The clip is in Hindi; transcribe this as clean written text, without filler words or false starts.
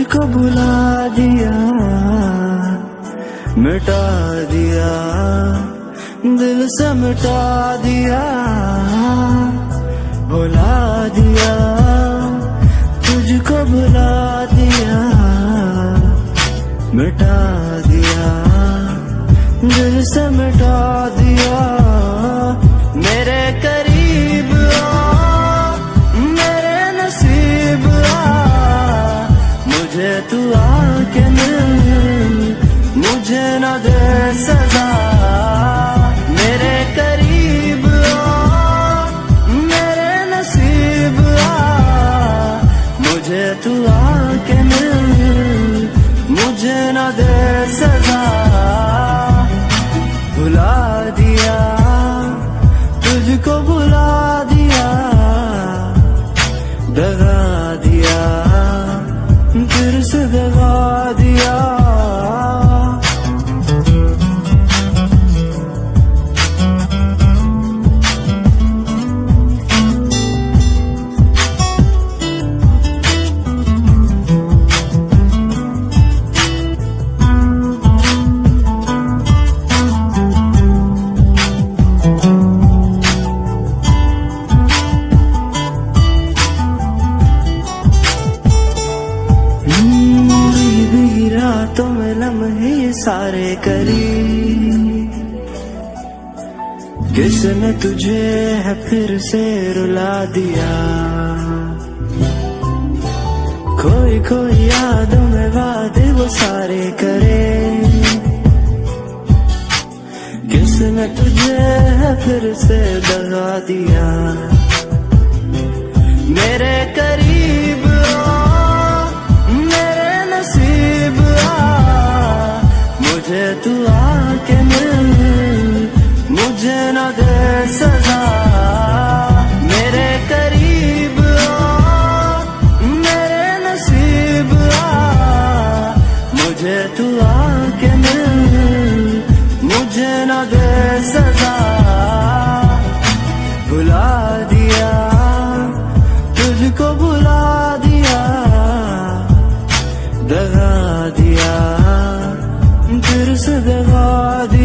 तुझको भुला दिया, मिटा दिया, दिल से मिटा दिया, भुला दिया, तुझको भुला दिया, मिटा दिया, दिल से मिटा दिया। मेरे करीब आ, मेरे नसीब आ, मुझे तू आके मिल, मुझे न दे सजा। मेरे करीब आ, मेरे नसीब आ, मुझे तू आके मिल, मुझे न दे सजा। भुला दिया, तुझको भुला दिया, दगा दिया, फिर से दगा दिया। रातों में लम्हे सारे करी, किसने तुझे है फिर से रुला दिया। खोई खोई यादों में वादे वो सारे करे, किसने तुझे है फिर से दगा दिया। मेरे करीब मुझे तू आके मिल, मुझे न दे सजा। मेरे करीब आ, मेरे नसीब आ, मुझे तू आके मिल, मुझे न दे सजा। भुला दिया, तुझको भुला दिया, दगा दिया, फिर से दगा दिया।